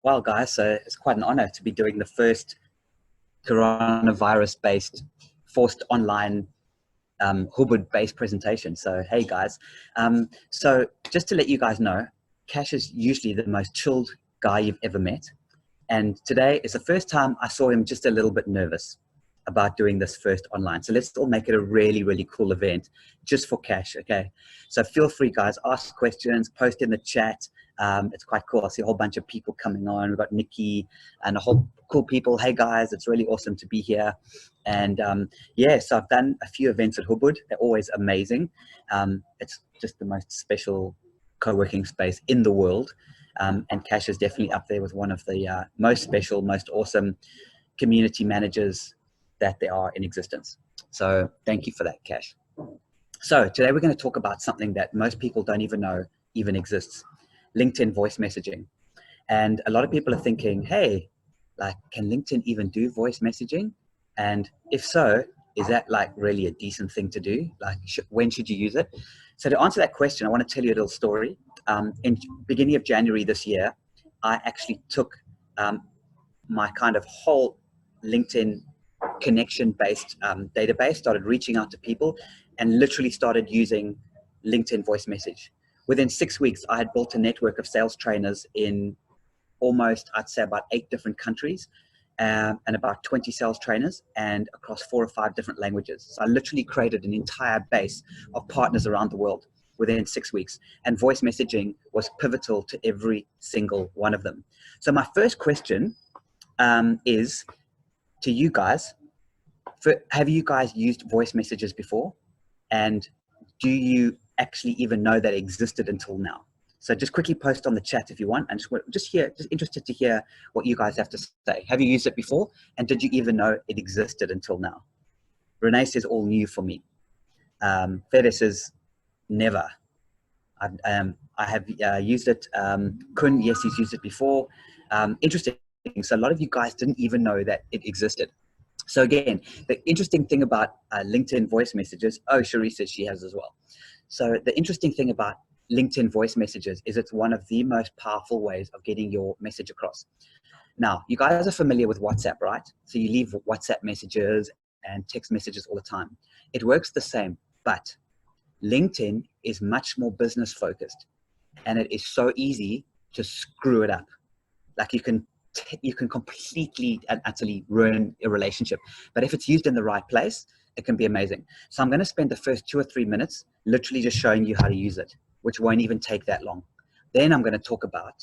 Well, guys, so it's quite an honor to be doing the first coronavirus-based forced online Hubud-based presentation. So, hey, guys. So just to let you guys know, Cash is usually the most chilled guy you've ever met. And today is the first time I saw him just a little bit nervous about doing this first online. So let's all make it a really, really cool event just for Cash, okay? So feel free, guys, ask questions, post in the chat. It's quite cool. I see a whole bunch of people coming on. We've got Nikki and a whole cool people. Hey, guys, it's really awesome to be here. And yeah, so I've done a few events at Hubud. They're always amazing. It's just the most special co-working space in the world. And Cash is definitely up there with one of the most special, most awesome community managers that there are in existence. So thank you for that, Cash. So today we're going to talk about something that most people don't even know even exists: LinkedIn voice messaging. And a lot of people are thinking, hey, like, can LinkedIn even do voice messaging? And if so, is that like really a decent thing to do? Like, when should you use it? So to answer that question, I want to tell you a little story. In beginning of January this year, I actually took my kind of whole LinkedIn connection-based database, started reaching out to people, and literally started using LinkedIn voice message. Within 6 weeks, I had built a network of sales trainers in almost, I'd say, about 8 different countries, and about 20 sales trainers, and across 4 or 5 different languages. So I literally created an entire base of partners around the world within 6 weeks. And voice messaging was pivotal to every single one of them. So my first question is to you guys. Have you guys used voice messages before? And do you actually even know that existed until now? So just quickly post on the chat if you want, and just interested to hear what you guys have to say. Have you used it before? And did you even know it existed until now? Renee says all new for me. Fede says never. I have used it. Kun, yes, he's used it before. Interesting. So a lot of you guys didn't even know that it existed. So again, the interesting thing about LinkedIn voice messages, oh, Cherie says she has as well. So the interesting thing about LinkedIn voice messages is it's one of the most powerful ways of getting your message across. Now, you guys are familiar with WhatsApp, right? So you leave WhatsApp messages and text messages all the time. It works the same, but LinkedIn is much more business focused, and it is so easy to screw it up. Like you can completely and utterly ruin a relationship. But if it's used in the right place, it can be amazing. So I'm going to spend the first 2 or 3 minutes literally just showing you how to use it, which won't even take that long. Then I'm going to talk about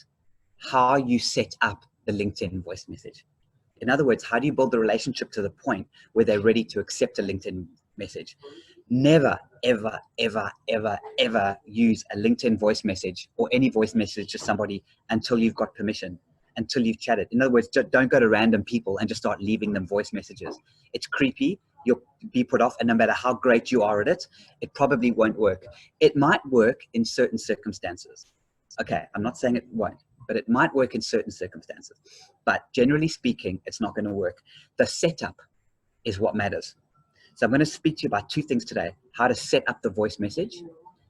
how you set up the LinkedIn voice message. In other words, how do you build the relationship to the point where they're ready to accept a LinkedIn message? Never, ever, ever, ever, ever use a LinkedIn voice message or any voice message to somebody until you've got permission, until you've chatted. In other words, don't go to random people and just start leaving them voice messages. It's creepy. You'll be put off, and no matter how great you are at it, it probably won't work. It might work in certain circumstances. Okay, I'm not saying it won't, but it might work in certain circumstances. But generally speaking, it's not going to work. The setup is what matters. So I'm going to speak to you about 2 things today: how to set up the voice message,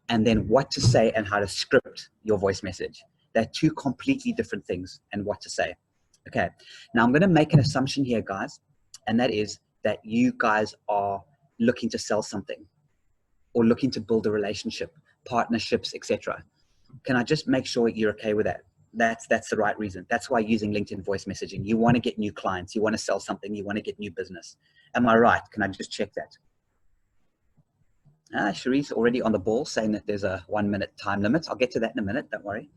and then what to say and how to script your voice message. They're 2 completely different things, and what to say. Okay, now I'm going to make an assumption here, guys, and that is that you guys are looking to sell something or looking to build a relationship, partnerships, etc. Can I just make sure you're okay with that? That's the right reason. That's why using LinkedIn voice messaging. You want to get new clients, you want to sell something, you want to get new business. Am I right? Can I just check that? Cherie's already on the ball saying that there's a 1-minute time limit. I'll get to that in a minute, don't worry.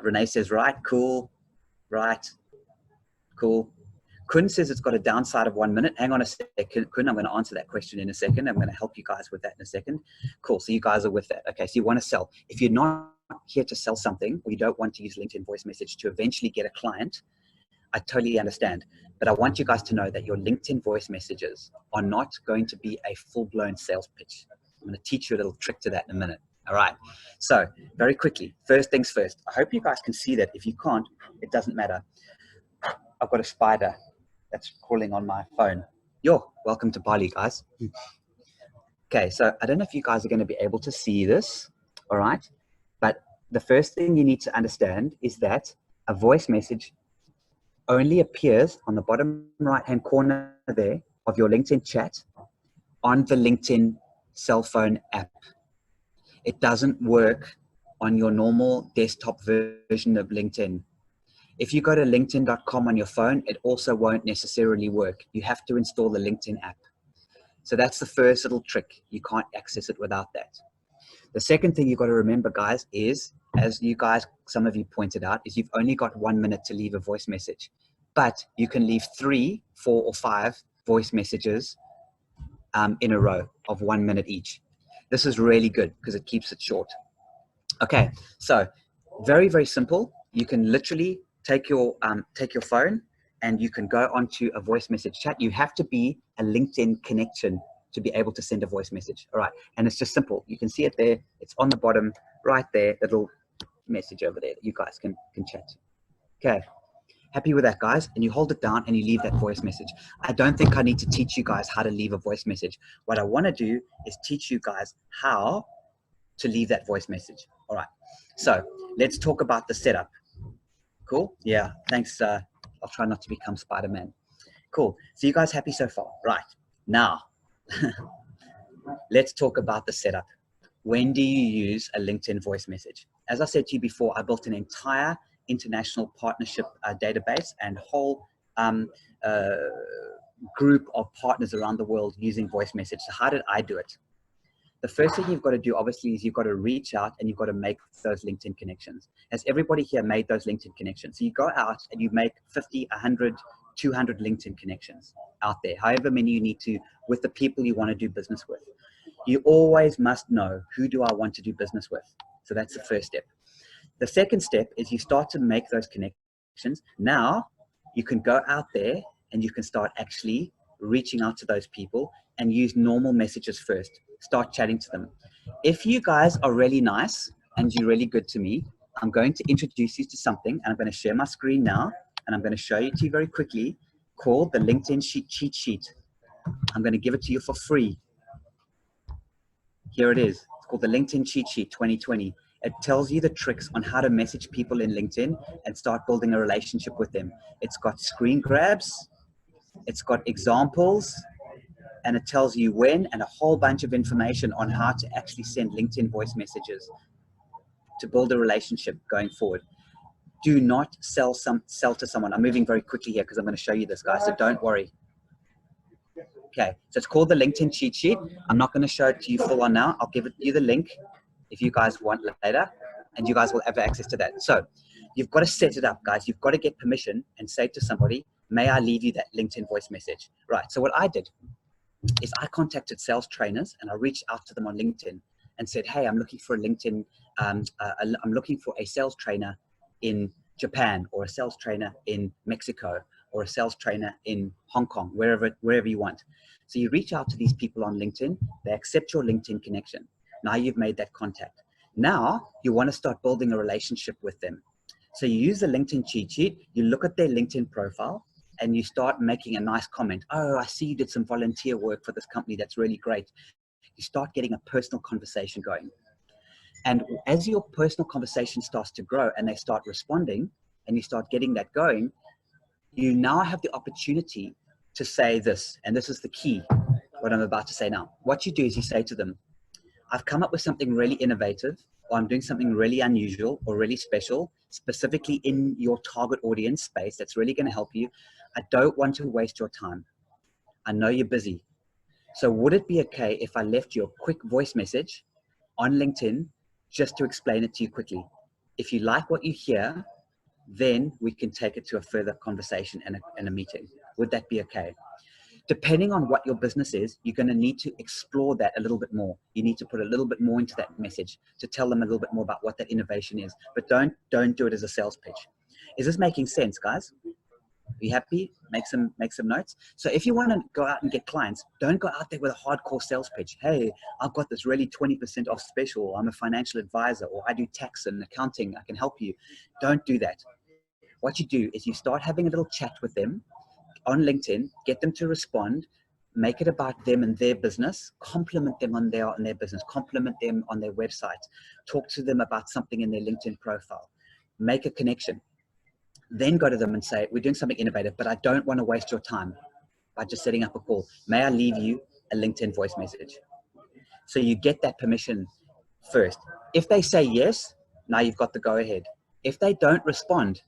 Renee says, right, cool, right, cool. Kun says it's got a downside of 1 minute. Hang on a second, Kun, I'm going to answer that question in a second. I'm going to help you guys with that in a second. Cool, so you guys are with that. Okay, so you want to sell. If you're not here to sell something, or you don't want to use LinkedIn voice message to eventually get a client, I totally understand. But I want you guys to know that your LinkedIn voice messages are not going to be a full-blown sales pitch. I'm going to teach you a little trick to that in a minute. All right. So very quickly, first things first. I hope you guys can see that. If you can't, it doesn't matter. I've got a spider that's crawling on my phone. Yo, welcome to Bali, guys. Okay, so I don't know if you guys are going to be able to see this. All right. But the first thing you need to understand is that a voice message only appears on the bottom right-hand corner there of your LinkedIn chat on the LinkedIn cell phone app. It doesn't work on your normal desktop version of LinkedIn. If you go to linkedin.com on your phone, it also won't necessarily work. You have to install the LinkedIn app. So that's the first little trick. You can't access it without that. The second thing you've got to remember, guys, is, as you guys, some of you pointed out, is you've only got 1 minute to leave a voice message. But you can leave 3, 4, or 5 voice messages in a row of 1 minute each. This is really good because it keeps it short. Okay, so very, very simple. You can literally take your phone and you can go onto a voice message chat. You have to be a LinkedIn connection to be able to send a voice message. All right, and it's just simple. You can see it there. It's on the bottom right there, little message over there that you guys can chat. Okay, happy with that, guys? And you hold it down and you leave that voice message. I don't think I need to teach you guys how to leave a voice message. What I want to do is teach you guys how to leave that voice message. All right, so let's talk about the setup. Cool? Yeah, thanks. I'll try not to become Spider-Man. Cool. So you guys happy so far? Right. Now, let's talk about the setup. When do you use a LinkedIn voice message? As I said to you before, I built an entire international partnership database and whole group of partners around the world using voice message. So how did I do it? The first thing you've got to do, obviously, is you've got to reach out and you've got to make those LinkedIn connections. Has everybody here made those LinkedIn connections? So you go out and you make 50, 100, 200 LinkedIn connections out there, however many you need to, with the people you want to do business with. You always must know, who do I want to do business with? So that's the first step. The second step is you start to make those connections. Now you can go out there and you can start actually reaching out to those people and use normal messages first. Start chatting to them. If you guys are really nice and you're really good to me, I'm going to introduce you to something, and I'm going to share my screen now, and I'm going to show you to you very quickly, called the LinkedIn cheat sheet. I'm going to give it to you for free. Here it is. It's called the LinkedIn cheat sheet 2020. It tells you the tricks on how to message people in LinkedIn and start building a relationship with them. It's got screen grabs, it's got examples, and it tells you when, and a whole bunch of information on how to actually send LinkedIn voice messages to build a relationship going forward. Do not sell to someone. I'm moving very quickly here because I'm going to show you this, guys, so don't worry. Okay, so it's called the LinkedIn cheat sheet. I'm not going to show it to you full on now. I'll give you the link if you guys want later, and you guys will have access to that. So you've got to set it up, guys. You've got to get permission and say to somebody, may I leave you that LinkedIn voice message? Right, so what I did is I contacted sales trainers and I reached out to them on LinkedIn and said, hey, I'm looking for a LinkedIn, I'm looking for a sales trainer in Japan, or a sales trainer in Mexico, or a sales trainer in Hong Kong, wherever you want. So you reach out to these people on LinkedIn, they accept your LinkedIn connection. Now you've made that contact. Now you want to start building a relationship with them. So you use the LinkedIn cheat sheet, you look at their LinkedIn profile, and you start making a nice comment. Oh, I see you did some volunteer work for this company. That's really great. You start getting a personal conversation going. And as your personal conversation starts to grow and they start responding and you start getting that going, you now have the opportunity to say this. And this is the key, what I'm about to say now. What you do is you say to them, I've come up with something really innovative, or I'm doing something really unusual or really special, specifically in your target audience space that's really going to help you. I don't want to waste your time. I know you're busy. So would it be okay if I left you a quick voice message on LinkedIn just to explain it to you quickly? If you like what you hear, then we can take it to a further conversation and a meeting. Would that be okay? Depending on what your business is, you're going to need to explore that a little bit more. You need to put a little bit more into that message to tell them a little bit more about what that innovation is. But don't do it as a sales pitch. Is this making sense, guys? Are you happy? Make some notes. So if you want to go out and get clients, don't go out there with a hardcore sales pitch. Hey, I've got this really 20% off special. I'm a financial advisor, or I do tax and accounting. I can help you. Don't do that. What you do is you start having a little chat with them on LinkedIn, get them to respond, make it about them and their business, compliment them on their business, compliment them on their website, talk to them about something in their LinkedIn profile, make a connection. Then go to them and say, we're doing something innovative, but I don't want to waste your time by just setting up a call. May I leave you a LinkedIn voice message? So you get that permission first. If they say yes, now you've got the go ahead. If they don't respond,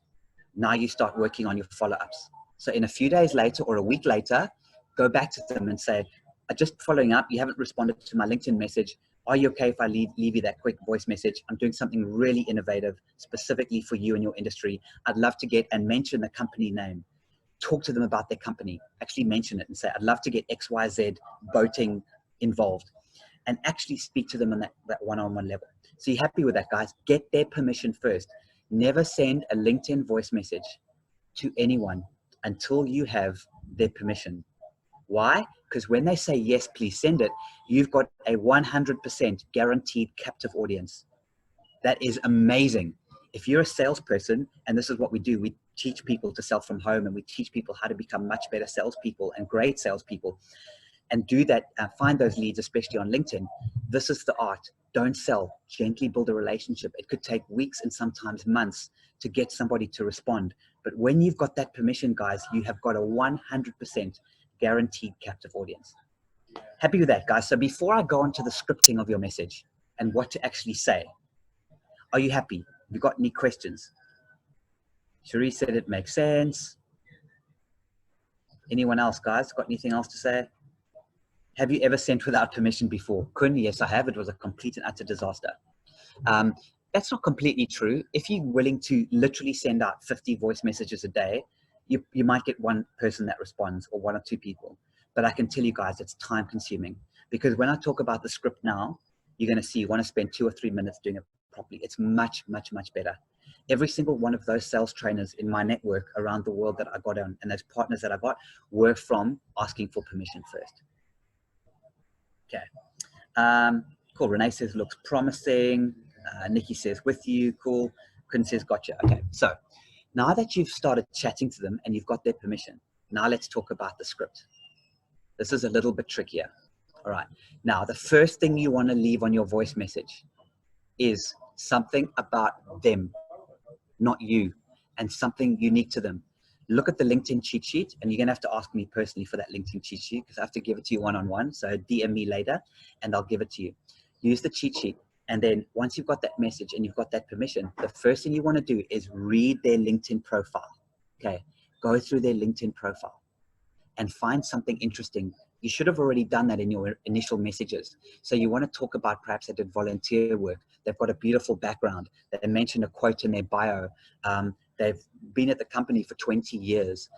now you start working on your follow-ups. So in a few days later or a week later, go back to them and say, just following up, you haven't responded to my LinkedIn message. Are you okay if I leave you that quick voice message? I'm doing something really innovative specifically for you and your industry. I'd love to get and mention the company name. Talk to them about their company. Actually mention it and say, I'd love to get XYZ boating involved, and actually speak to them on that one-on-one level. So you're happy with that, guys? Get their permission first. Never send a LinkedIn voice message to anyone until you have their permission. Why? Because when they say, yes, please send it, you've got a 100% guaranteed captive audience. That is amazing. If you're a salesperson, and this is what we do, we teach people to sell from home, and we teach people how to become much better salespeople and great salespeople, and do that, find those leads, especially on LinkedIn. This is the art. Don't sell, gently build a relationship. It could take weeks and sometimes months to get somebody to respond. But when you've got that permission, guys, you have got a 100% guaranteed captive audience. Happy with that, guys? So before I go on to the scripting of your message and what to actually say, are you happy? Have you got any questions? Cherie said it makes sense. Anyone else, guys? Got anything else to say? Have you ever sent without permission before? Kun, yes, I have. It was a complete and utter disaster. That's not completely true. If you're willing to literally send out 50 voice messages a day, you might get one person that responds or one or two people. But I can tell you guys, it's time consuming, because when I talk about the script now, you're going to see you want to spend 2 or 3 minutes doing it properly. It's much, much, much better. Every single one of those sales trainers in my network around the world that I got on, and those partners that I got, were from asking for permission first. Okay. Cool. Renee says, looks promising. Nikki says, with you. Cool. Quinn says, gotcha. Okay. So now that you've started chatting to them and you've got their permission, now let's talk about the script. This is a little bit trickier. All right. Now, the first thing you want to leave on your voice message is something about them, not you, and something unique to them. Look at the LinkedIn cheat sheet, and you're going to have to ask me personally for that LinkedIn cheat sheet, because I have to give it to you one-on-one. So DM me later and I'll give it to you. Use the cheat sheet. And then once you've got that message and you've got that permission, the first thing you want to do is read their LinkedIn profile. Okay. Go through their LinkedIn profile and find something interesting. You should have already done that in your initial messages. So you want to talk about perhaps they did volunteer work. They've got a beautiful background. They mentioned a quote in their bio. They've been at the company for 20 years.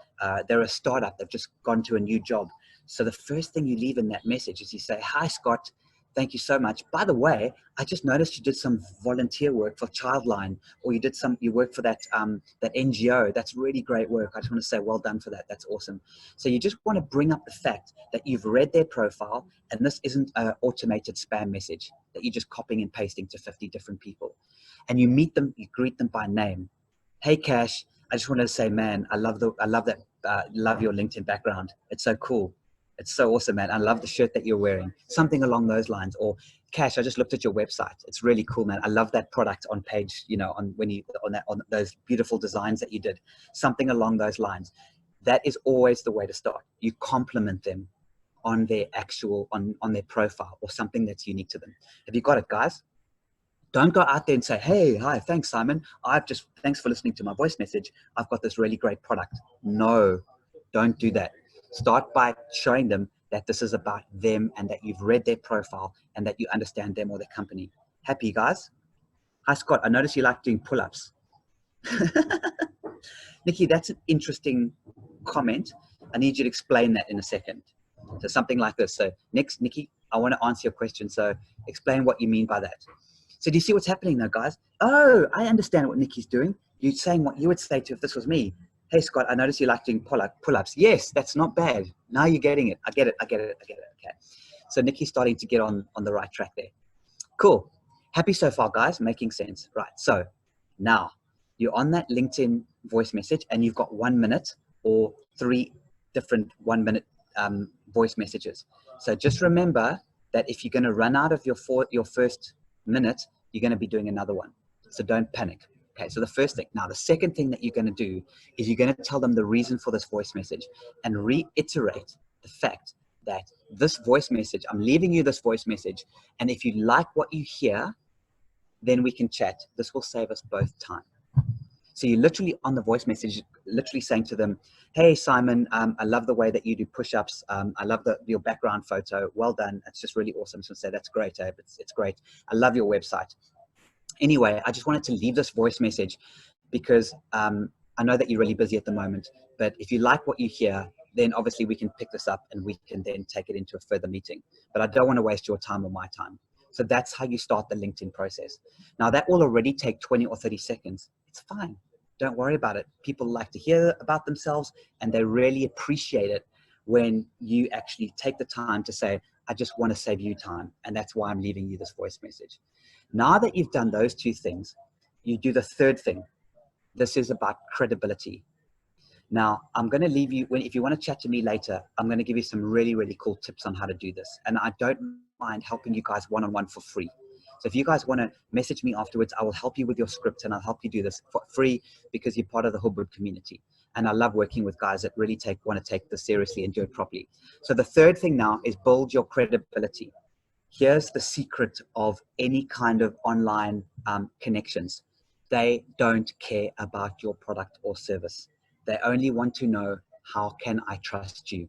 They're a startup. They've just gone to a new job. So the first thing you leave in that message is you say, hi, Scott. Thank you so much. By the way, I just noticed you did some volunteer work for Childline, or you worked for that NGO. That's really great work. I just want to say well done for that. That's awesome. So you just want to bring up the fact that you've read their profile, and this isn't an automated spam message that you're just copying and pasting to 50 different people. And you meet them, you greet them by name. Hey, Cash, I just wanted to say, man, I love your LinkedIn background. It's so cool. It's so awesome, man. I love the shirt that you're wearing. Something along those lines. Or, Cash, I just looked at your website. It's really cool, man. I love that product on page, on those beautiful designs that you did. Something along those lines. That is always the way to start. You compliment them on their on their profile, or something that's unique to them. Have you got it, guys? Don't go out there and say, hey, hi, thanks, Simon. Thanks for listening to my voice message. I've got this really great product. No, don't do that. Start by showing them that this is about them, and that you've read their profile, and that you understand them or their company. Happy, guys? Hi, Scott. I noticed you like doing pull-ups. Nikki, that's an interesting comment. I need you to explain that in a second. So something like this. So next, Nikki, I want to answer your question. So explain what you mean by that. So do you see what's happening now, guys? Oh, I understand what Nikki's doing. You're saying what you would say to if this was me. Hey, Scott, I noticed you like doing pull-ups. Yes, that's not bad. Now you're getting it. I get it. Okay. So Nikki's starting to get on the right track there. Cool. Happy so far, guys? Making sense. Right. So now you're on that LinkedIn voice message, and you've got 1 minute or 3 different 1 minute voice messages. So just remember that if you're going to run out of your first minute, you're going to be doing another one. So don't panic. Okay, so the first thing. Now, the second thing that you're going to do is you're going to tell them the reason for this voice message and reiterate the fact that this voice message, I'm leaving you this voice message, and if you like what you hear, then we can chat. This will save us both time. So you're literally on the voice message, literally saying to them, hey, Simon, I love the way that you do push-ups. I love your background photo. Well done. It's just really awesome. So say, that's great, Abe. It's great. I love your website. Anyway, I just wanted to leave this voice message because I know that you're really busy at the moment, but if you like what you hear, then obviously we can pick this up and we can then take it into a further meeting. But I don't want to waste your time or my time. So that's how you start the LinkedIn process. Now that will already take 20 or 30 seconds. It's fine. Don't worry about it. People like to hear about themselves and they really appreciate it when you actually take the time to say, I just want to save you time. And that's why I'm leaving you this voice message. Now that you've done those two things, you do the third thing. This is about credibility. Now, I'm going to leave you, if you want to chat to me later, I'm going to give you some really, really cool tips on how to do this. And I don't mind helping you guys one-on-one for free. So if you guys want to message me afterwards, I will help you with your script and I'll help you do this for free because you're part of the Hoodwood community. And I love working with guys that really want to take this seriously and do it properly. So the third thing now is build your credibility. Here's the secret of any kind of online connections. They don't care about your product or service. They only want to know, how can I trust you?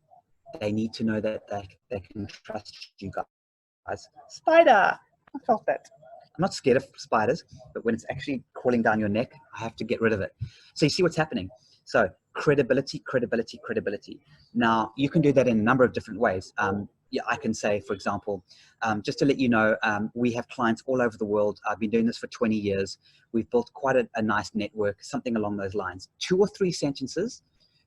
They need to know that they can trust you guys. Spider! I felt that. I'm not scared of spiders, but when it's actually crawling down your neck, I have to get rid of it. So you see what's happening. So credibility, credibility, credibility. Now, you can do that in a number of different ways. Yeah, I can say, for example, just to let you know, we have clients all over the world. I've been doing this for 20 years. We've built quite a nice network, something along those lines. 2 or 3 sentences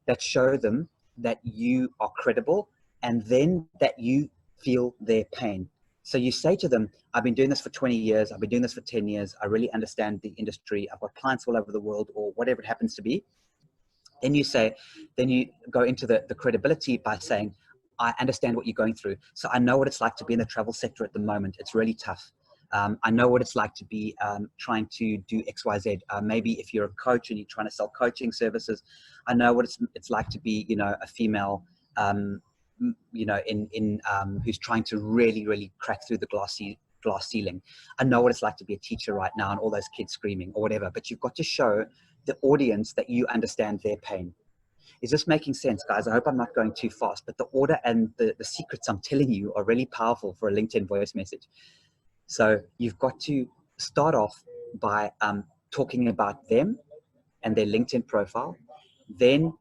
that show them that you are credible and then that you feel their pain. So you say to them, I've been doing this for 20 years. I've been doing this for 10 years. I really understand the industry. I've got clients all over the world, or whatever it happens to be. Then you go into the credibility by saying, I understand what you're going through. So I know what it's like to be in the travel sector at the moment. It's really tough. I know what it's like to be trying to do XYZ. Maybe if you're a coach and you're trying to sell coaching services, I know what it's like to be, a female, who's trying to really, really crack through the glass ceiling. I know what it's like to be a teacher right now and all those kids screaming or whatever, but you've got to show the audience that you understand their pain. Is this making sense, guys? I hope I'm not going too fast, but the order and the secrets I'm telling you are really powerful for a LinkedIn voice message. So you've got to start off by talking about them and their LinkedIn profile. Then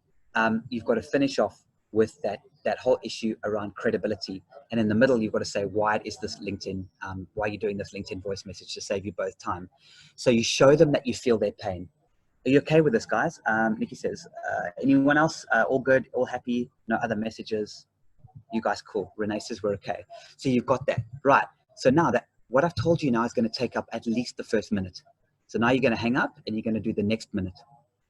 you've got to finish off with that whole issue around credibility. And in the middle, you've got to say, why is this LinkedIn, why are you doing this LinkedIn voice message to save you both time? So you show them that you feel their pain. Are you okay with this, guys? Nikki says, anyone else? All good, all happy, no other messages? You guys cool. Renee says we're okay. So you've got that. Right. So now that what I've told you now is going to take up at least the first minute. So now you're going to hang up and you're going to do the next minute.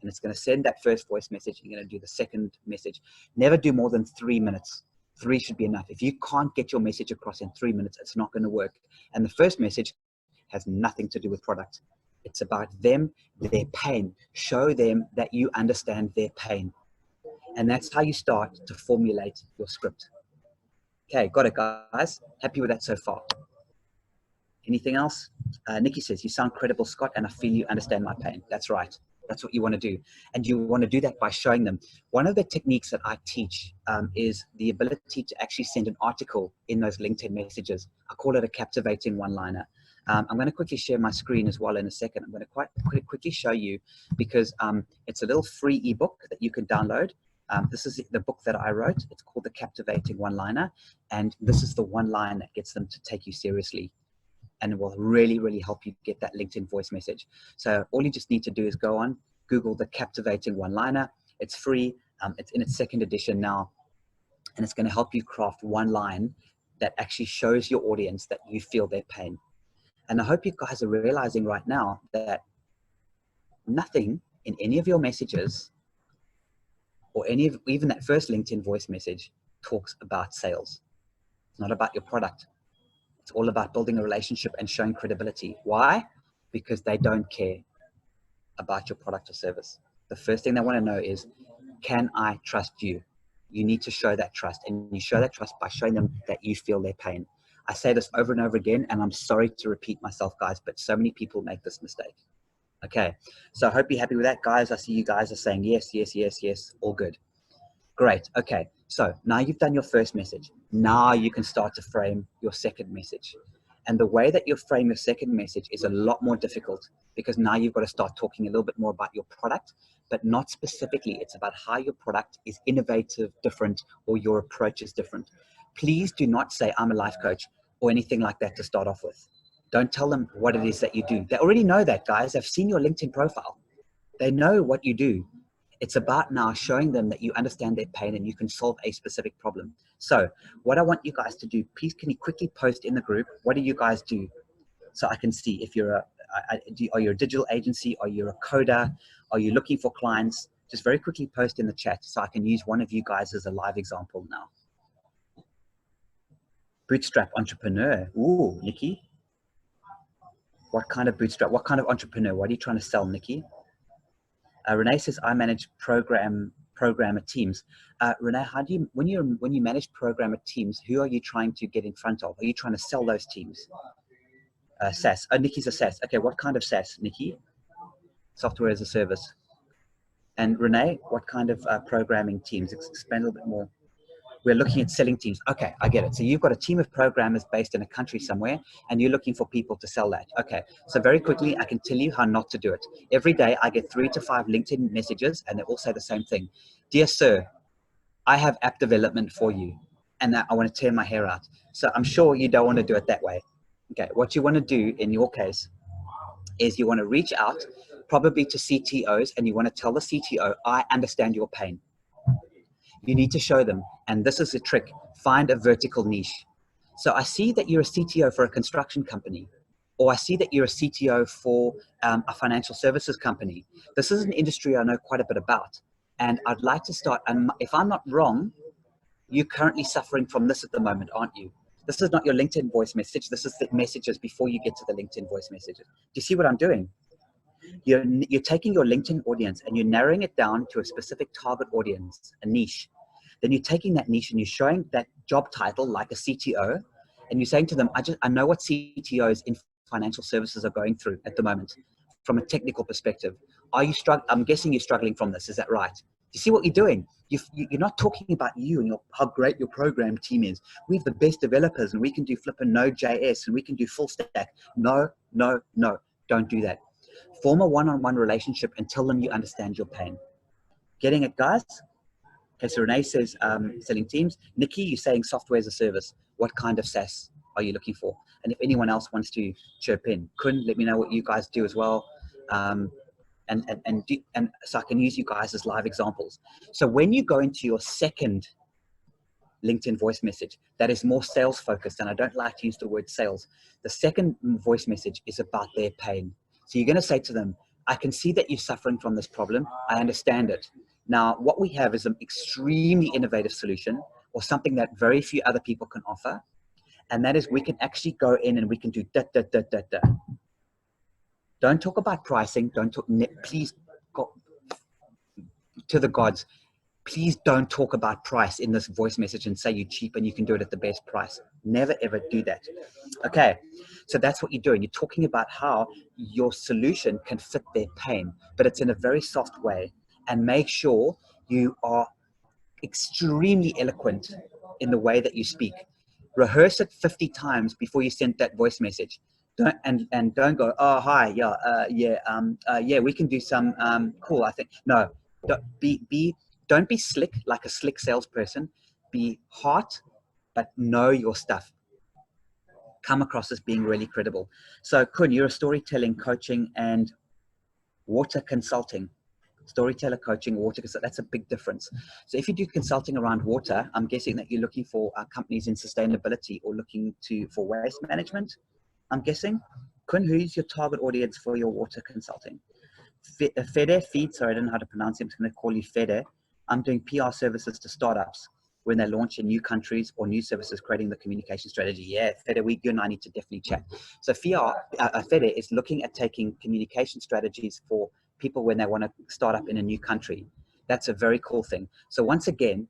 And it's going to send that first voice message. You're going to do the second message. Never do more than 3 minutes. 3 should be enough. If you can't get your message across in 3 minutes, it's not going to work. And the first message has nothing to do with product. It's about them, their pain. Show them that you understand their pain. And that's how you start to formulate your script. Okay, got it, guys. Happy with that so far. Anything else? Nikki says, you sound credible, Scott, and I feel you understand my pain. That's right. That's what you want to do. And you want to do that by showing them. One of the techniques that I teach is the ability to actually send an article in those LinkedIn messages. I call it a captivating one-liner. I'm going to quickly share my screen as well in a second. I'm going to quite quickly show you because it's a little free ebook that you can download. This is the book that I wrote. It's called The Captivating One-Liner. And this is the one line that gets them to take you seriously. And it will really, really help you get that LinkedIn voice message. So all you just need to do is go on, Google The Captivating One-Liner. It's free. It's in its 2nd edition now. And it's going to help you craft one line that actually shows your audience that you feel their pain. And I hope you guys are realizing right now that nothing in any of your messages or even that first LinkedIn voice message talks about sales. It's not about your product. It's all about building a relationship and showing credibility. Why? Because they don't care. about your product or service. The first thing they want to know is, can I trust you? You need to show that trust, and you show that trust by showing them that you feel their pain. I say this over and over again, and I'm sorry to repeat myself, guys, but so many people make this mistake. Okay, so I hope you're happy with that, guys. I see you guys are saying yes, yes, yes, yes, all good. Great. Okay, so now you've done your first message. Now you can start to frame your second message. And the way that you frame your second message is a lot more difficult, because now you've got to start talking a little bit more about your product, but not specifically. It's about how your product is innovative, different, or your approach is different. Please do not say, I'm a life coach, or anything like that to start off with. Don't tell them what it is that you do. They already know that, guys. They've seen your LinkedIn profile. They know what you do. It's about now showing them that you understand their pain and you can solve a specific problem. So what I want you guys to do, please, can you quickly post in the group, what do you guys do? So I can see if you're are you a digital agency? Are you a coder? Are you looking for clients? Just very quickly post in the chat so I can use one of you guys as a live example now. Bootstrap entrepreneur. Ooh, Nikki. What kind of bootstrap? What kind of entrepreneur? What are you trying to sell, Nikki? Renee says, I manage programmer teams. Renee, how do you, when you manage programmer teams, who are you trying to get in front of? Are you trying to sell those teams? SaaS. Oh, Nikki's a SaaS. Okay, what kind of SaaS, Nikki? Software as a service. And Renee, what kind of programming teams? Expand a little bit more. We're looking at selling teams. Okay, I get it. So you've got a team of programmers based in a country somewhere, and you're looking for people to sell that. Okay, so very quickly, I can tell you how not to do it. Every day, I get 3 to 5 LinkedIn messages, and they all say the same thing. Dear sir, I have app development for you, and I want to tear my hair out. So I'm sure you don't want to do it that way. Okay, what you want to do in your case is you want to reach out probably to CTOs, and you want to tell the CTO, I understand your pain. You need to show them, and this is the trick, find a vertical niche. So I see that you're a CTO for a construction company, or I see that you're a CTO for a financial services company. This is an industry I know quite a bit about, and I'd like to start, and if I'm not wrong, you're currently suffering from this at the moment, aren't you? This is not your LinkedIn voice message. This is the messages before you get to the LinkedIn voice messages. Do you see what I'm doing? You're taking your LinkedIn audience and you're narrowing it down to a specific target audience, a niche. Then you're taking that niche and you're showing that job title like a CTO, and you're saying to them, I know what CTOs in financial services are going through at the moment from a technical perspective. I'm guessing you're struggling from this. Is that right? You see what you're doing? You're not talking about you and how great your program team is. We have the best developers and we can do flipping Node.js and we can do full stack. No, no, no, don't do that. Form a one-on-one relationship and tell them you understand your pain. Getting it, guys? Okay, so Renee says selling teams. Nikki, you're saying software as a service. What kind of SaaS are you looking for? And if anyone else wants to chirp in, let me know what you guys do as well. And so I can use you guys as live examples. So when you go into your second LinkedIn voice message, that is more sales focused, and I don't like to use the word sales. The second voice message is about their pain. So you're going to say to them, I can see that you're suffering from this problem. I understand it. Now, what we have is an extremely innovative solution, or something that very few other people can offer. And that is, we can actually go in and we can do da, da, da, da, da. Don't talk about pricing. Don't talk, please, go to the gods. Please don't talk about price in this voice message and say you're cheap and you can do it at the best price. Never, ever do that. Okay, so that's what you're doing. You're talking about how your solution can fit their pain, but it's in a very soft way. And make sure you are extremely eloquent in the way that you speak. Rehearse it 50 times before you send that voice message. Don't go, oh, hi, yeah, we can do some cool, I think. No, don't be slick like a slick salesperson. Be hot, but know your stuff. Come across as being really credible. So Kun, you're a storytelling, coaching, and water consulting. Storyteller, coaching, water consulting, that's a big difference. So if you do consulting around water, I'm guessing that you're looking for companies in sustainability or looking for waste management, I'm guessing. Kun, who's your target audience for your water consulting? Feed, sorry, I don't know how to pronounce it. I'm just going to call you Fede. I'm doing PR services to startups when they launch in new countries or new services, creating the communication strategy. Yeah, Fede, you and I need to definitely chat. So Fede is looking at taking communication strategies for people when they want to start up in a new country. That's a very cool thing. So once again,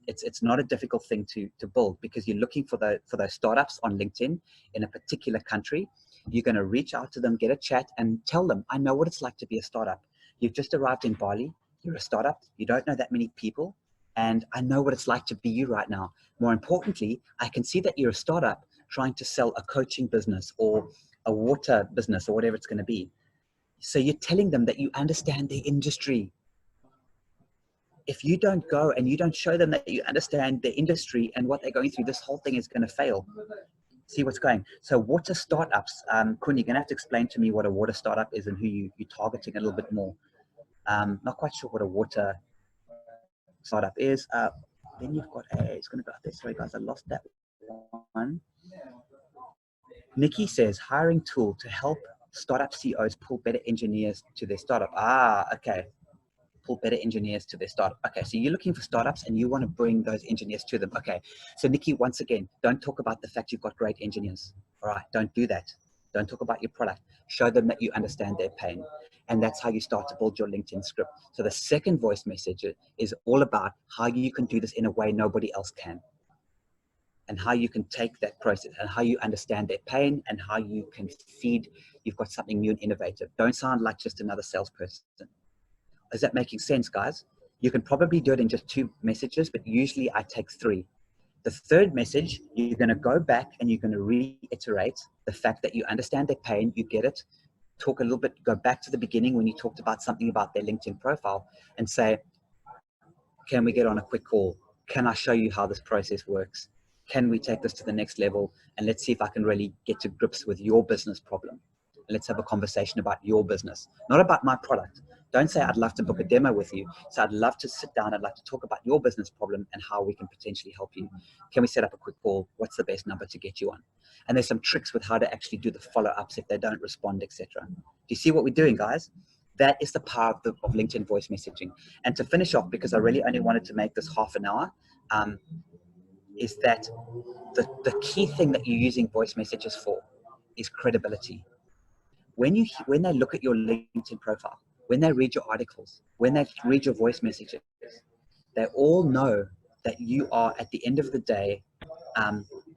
it's not a difficult thing to build, because you're looking for those startups on LinkedIn in a particular country. You're going to reach out to them, get a chat, and tell them, I know what it's like to be a startup. You've just arrived in Bali. You're a startup. You don't know that many people. And I know what it's like to be you right now. More importantly, I can see that you're a startup trying to sell a coaching business or a water business or whatever it's going to be. So you're telling them that you understand the industry. If you don't go and you don't show them that you understand the industry and what they're going through, this whole thing is going to fail. See what's going. So water startups, Kun, you're going to have to explain to me what a water startup is and who you're targeting a little bit more. Not quite sure what a water startup is. Then you've got it's going to go out there. Sorry guys, I lost that one. Nikki says hiring tool to help startup CEOs pull better engineers to their startup. Okay. Pull better engineers to their startup. Okay, so you're looking for startups and you want to bring those engineers to them. Okay, so Nikki, once again, don't talk about the fact you've got great engineers. All right, don't do that. Don't talk about your product. Show them that you understand their pain. And that's how you start to build your LinkedIn script. So the second voice message is all about how you can do this in a way nobody else can. And how you can take that process and how you understand their pain and how you can feed, you've got something new and innovative. Don't sound like just another salesperson. Is that making sense, guys? You can probably do it in just 2 messages, but usually I take 3. The third message, you're going to go back and you're going to reiterate the fact that you understand their pain, you get it, talk a little bit, go back to the beginning when you talked about something about their LinkedIn profile and say, can we get on a quick call? Can I show you how this process works? Can we take this to the next level? And let's see if I can really get to grips with your business problem. And let's have a conversation about your business, not about my product. Don't say, I'd love to book a demo with you. So I'd love to sit down. I'd like to talk about your business problem and how we can potentially help you. Can we set up a quick call? What's the best number to get you on? And there's some tricks with how to actually do the follow-ups if they don't respond, etc. Do you see what we're doing, guys? That is the power of LinkedIn voice messaging. And to finish off, because I really only wanted to make this half an hour, is that the key thing that you're using voice messages for is credibility. When they look at your LinkedIn profile, when they read your articles, when they read your voice messages, they all know that you are, at the end of the day,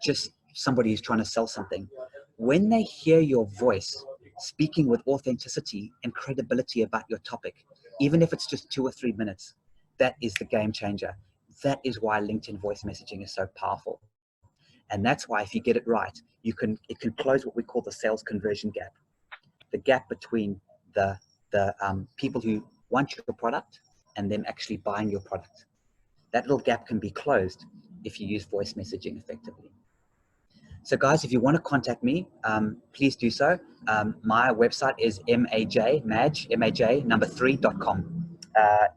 just somebody who's trying to sell something. When they hear your voice speaking with authenticity and credibility about your topic, even if it's just 2 or 3 minutes, that is the game changer. That is why LinkedIn voice messaging is so powerful. And that's why if you get it right, it can close what we call the sales conversion gap. The gap between the people who want your product and them actually buying your product. That little gap can be closed if you use voice messaging effectively. So guys, if you want to contact me, please do so. My website is maj3.com.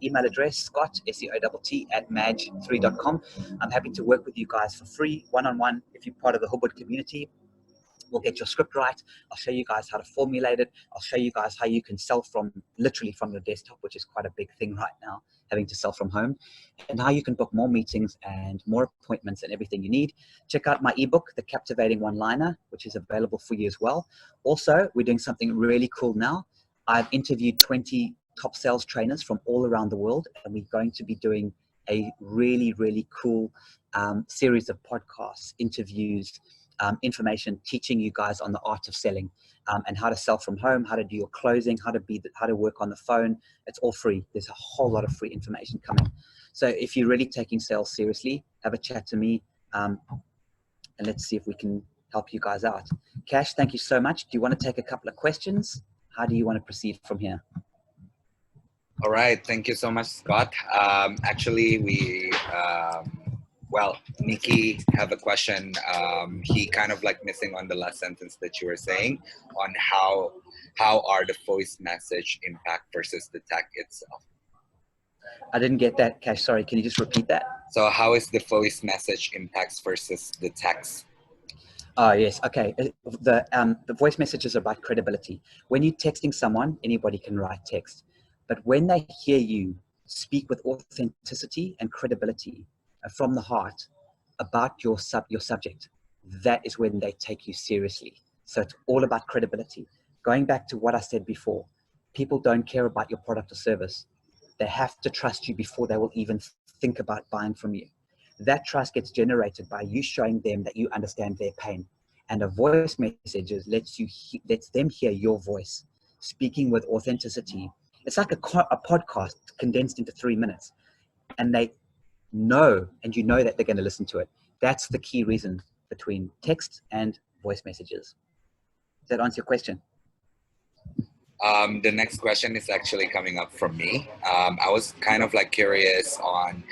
Email address, Scott, SEOTT @maj3.com. I'm happy to work with you guys for free, one-on-one, if you're part of the Hubbard community. We'll get your script right. I'll show you guys how to formulate it. I'll show you guys how you can sell literally from your desktop, which is quite a big thing right now, having to sell from home, and how you can book more meetings and more appointments and everything you need. Check out my ebook, The Captivating One-Liner, which is available for you as well. Also, we're doing something really cool now. I've interviewed 20 top sales trainers from all around the world, and we're going to be doing a really, really cool series of podcasts, interviews, information teaching you guys on the art of selling and how to sell from home, how to do your closing, how to work on the phone. It's all free. There's a whole lot of free information coming. So if you're really taking sales seriously, have a chat to me and let's see if we can help you guys out. Cash, thank you so much. Do you want to take a couple of questions? How do you want to proceed from here? All right. Thank you so much, Scott. Actually, well, Nikki have a question. He kind of like missing on the last sentence that you were saying on how are the voice message impact versus the tech itself. I didn't get that, Cash. Sorry, can you just repeat that? So how is the voice message impacts versus the text? Oh, yes. Okay. The voice message is about credibility. When you're texting someone, anybody can write text. But when they hear you speak with authenticity and credibility from the heart about your subject, that is when they take you seriously. So it's all about credibility. Going back to what I said before, people don't care about your product or service. They have to trust you before they will even think about buying from you. That trust gets generated by you showing them that you understand their pain. And a voice message lets them hear your voice, speaking with authenticity. It's like a podcast condensed into 3 minutes, and they know, and you know that they're going to listen to it. That's the key reason between text and voice messages. Does that answer your question? The next question is actually coming up from me. I was kind of like curious on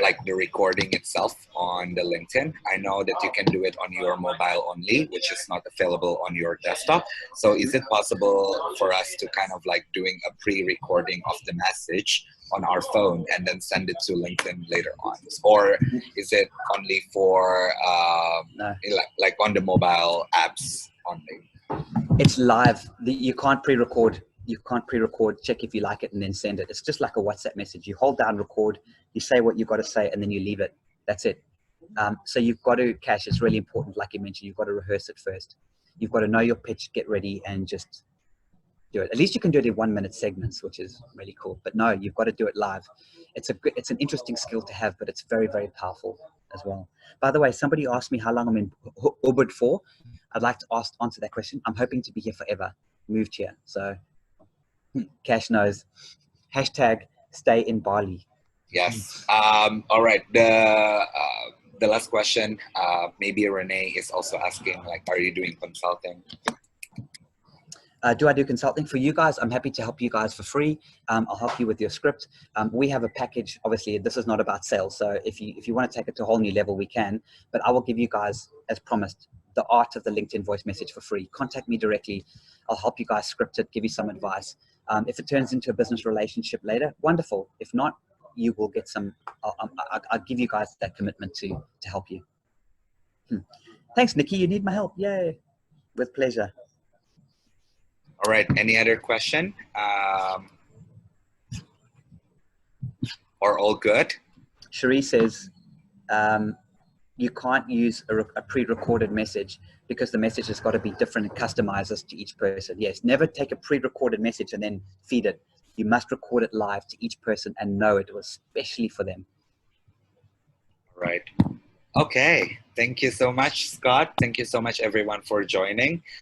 like the recording itself on the LinkedIn. I know that you can do it on your mobile only, which is not available on your desktop. So is it possible for us to kind of like doing a pre-recording of the message on our phone and then send it to LinkedIn later on? Or is it only for No. like on the mobile apps only? It's live. You can't pre-record. You can't pre-record, check if you like it, and then send it. It's just like a WhatsApp message. You hold down record, you say what you've got to say, and then you leave it. That's it. So you've got to, Cash, it's really important, like you mentioned, you've got to rehearse it first. You've got to know your pitch, get ready, and just do it. At least you can do it in 1 minute segments, which is really cool. But no, you've got to do it live. It's an interesting skill to have, but it's very, very powerful as well. By the way, somebody asked me how long I'm in Ubud for. I'd like to answer that question. I'm hoping to be here forever. Moved here. So Cash knows. Hashtag stay in Bali. Yes. All right. The last question, maybe Renee is also asking, like, are you doing consulting? Do I do consulting for you guys? I'm happy to help you guys for free. I'll help you with your script. We have a package. Obviously, this is not about sales. So if you want to take it to a whole new level, we can. But I will give you guys, as promised, the art of the LinkedIn voice message for free. Contact me directly. I'll help you guys script it, give you some advice. If it turns into a business relationship later, wonderful. If not, you will get some. I'll give you guys that commitment to help you. Thanks, Nikki. You need my help. Yay. With pleasure. All right. Any other question? Or all good? Cherie says, you can't use a pre-recorded message because the message has got to be different and customized to each person. Yes, never take a pre-recorded message and then feed it. You must record it live to each person and know it was specially for them. Right. Okay. Thank you so much, Scott. Thank you so much, everyone, for joining.